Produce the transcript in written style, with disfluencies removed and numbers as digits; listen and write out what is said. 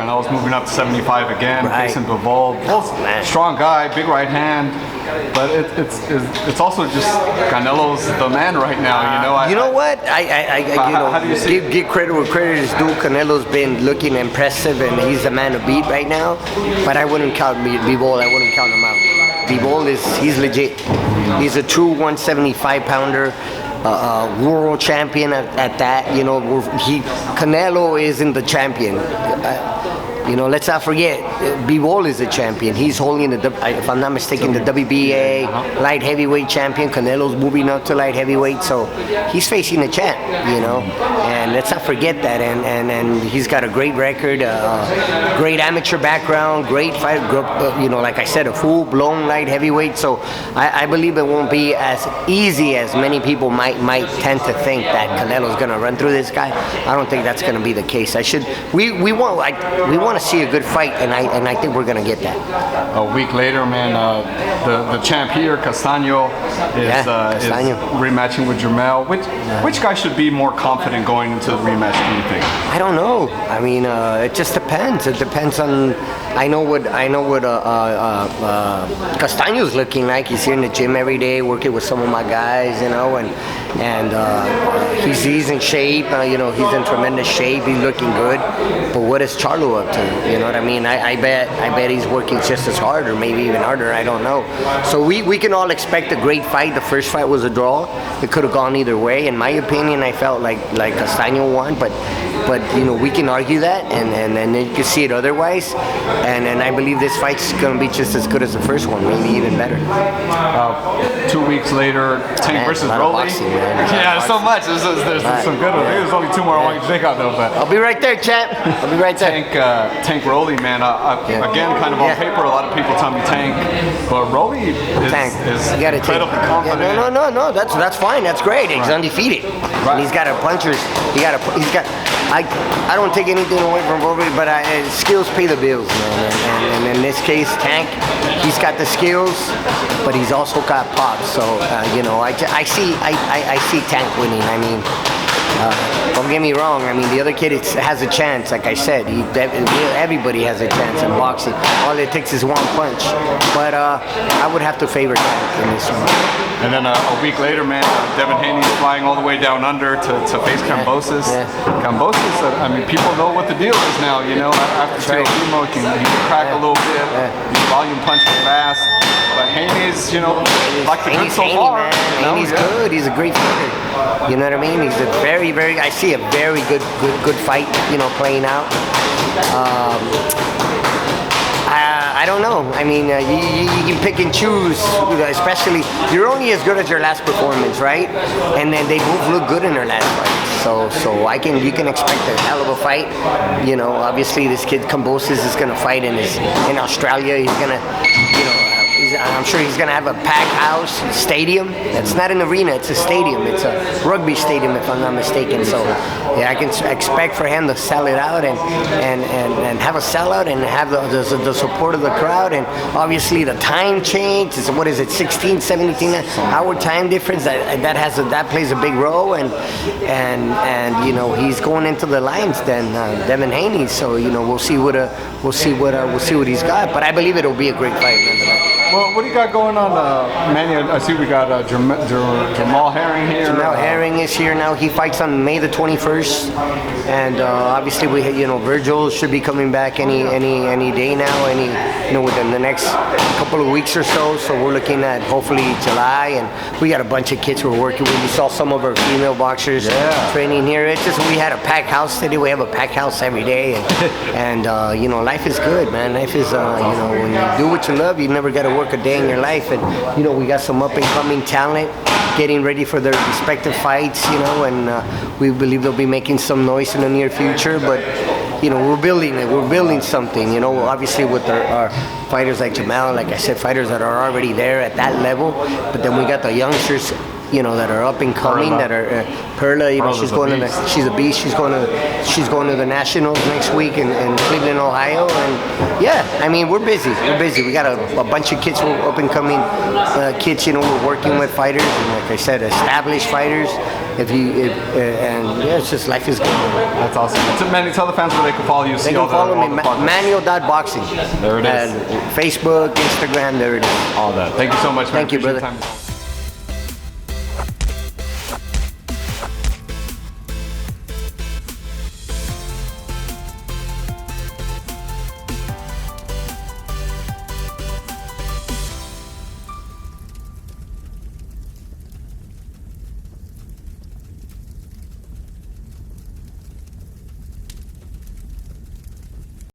Canelo's moving up to 75 again, facing Bivol. Strong guy, big right hand. But it's also just Canelo's the man right now, you know. You know what? How do you see give credit where credit is due. Canelo's been looking impressive, and he's the man to beat right now. But I wouldn't count Bivol. I wouldn't count him out. Bivol he's legit. He's a true 175 pounder. World champion at that, you know. Canelo isn't the champion. You know, let's not forget, Bivol is a champion. He's holding if I'm not mistaken, the WBA light heavyweight champion. Canelo's moving up to light heavyweight, so he's facing a champ, you know. And let's not forget that. And he's got a great record, great amateur background, great fight. You know, like I said, a full-blown light heavyweight. So I believe it won't be as easy as many people might tend to think that Canelo's going to run through this guy. I don't think that's going to be the case. We want to see a good fight, and I think we're gonna get that. A week later, man, the champ here, Castaño, is rematching with Jermell. Which guy should be more confident going into the rematch, do you think? I don't know. I mean, it just depends. It depends on. I know what Castaño's looking like. He's here in the gym every day, working with some of my guys, you know, and he's in shape. You know, he's in tremendous shape. He's looking good. But what is Charlo up to? You know what I mean? I bet he's working just as hard, or maybe even harder. I don't know. So we can all expect a great fight. The first fight was a draw. It could have gone either way. In my opinion, I felt like Castaño won, but you know, we can argue that, and then you can see it otherwise. And I believe this fight's going to be just as good as the first one, maybe even better. 2 weeks later, Tank versus Robles. Yeah, so much. There's some good ones. There's only two more I want you to check out, though. But I'll be right there, champ. I'll be right there. Tank Robles, man. Again, kind of on paper, a lot of people tell me Tank, but Robles is incredibly confident. No. That's fine. That's great. He's undefeated. Right. And he's got a puncher's. I don't take anything away from Robles, but skills pay the bills, man. And in this case, Tank, he's got the skills, but he's also got pop. So you know, I see Tank winning. I mean, don't get me wrong. I mean, the other kid has a chance. Like I said, everybody has a chance in boxing. All it takes is one punch. But I would have to favor Tank in this one. And then a week later, man, Devin Haney's flying all the way down under to face Kambosos. Kambosos, I mean, people know what the deal is now, you know. After Teofimo, he can crack a little bit. He's volume punching fast. But Haney's, you know, like the good so far. Haney's good. He's a great fighter. You know what I mean? He's a very, I see a very good fight, you know, playing out. I don't know. I mean, you can pick and choose, especially, you're only as good as your last performance, right? And then they both look good in their last fight. So you can expect a hell of a fight. You know, obviously this kid Kambosos is gonna fight in Australia. He's gonna, you know, I'm sure he's going to have a packed house, stadium. It's not an arena, it's a stadium. It's a rugby stadium, if I'm not mistaken. So, yeah, I can expect for him to sell it out and have a sellout and have the support of the crowd. And obviously the time change, what is it, 16, 17 hour time difference, that plays a big role. And you know, he's going into the lines then, Devin Haney. So, you know, we'll see what he's got. But I believe it'll be a great fight nonetheless. Well, what do you got going on, Manny? I see we got Jamal Herring here. Jamal Herring is here now. He fights on May the 21st, and obviously Virgil should be coming back any day now, within the next couple of weeks or so. So we're looking at hopefully July, and we got a bunch of kids we're working with. You saw some of our female boxers training here. It's just we had a packed house today. We have a packed house every day, and life is good, man. Life is when you do what you love, you never got to work a day in your life. And we got some up and coming talent getting ready for their respective fights, and we believe they'll be making some noise in the near future. But we're building it. We're building something. Obviously with our fighters like Jamal, like I said, fighters that are already there at that level. But then we got the youngsters, that are up and coming, that are Perla. She's a beast. She's going to the Nationals next week in Cleveland, Ohio. And we're busy. We got a bunch of kids, up and coming kids. We're working with fighters, and like I said, established fighters. And yeah, it's just life is good. That's awesome. So, Manny, tell the fans where they can follow you. They can follow me, Manuel.boxing. There it is. Facebook, Instagram, there it is. All that. Thank you so much, man. Thank you, Appreciate brother. the time.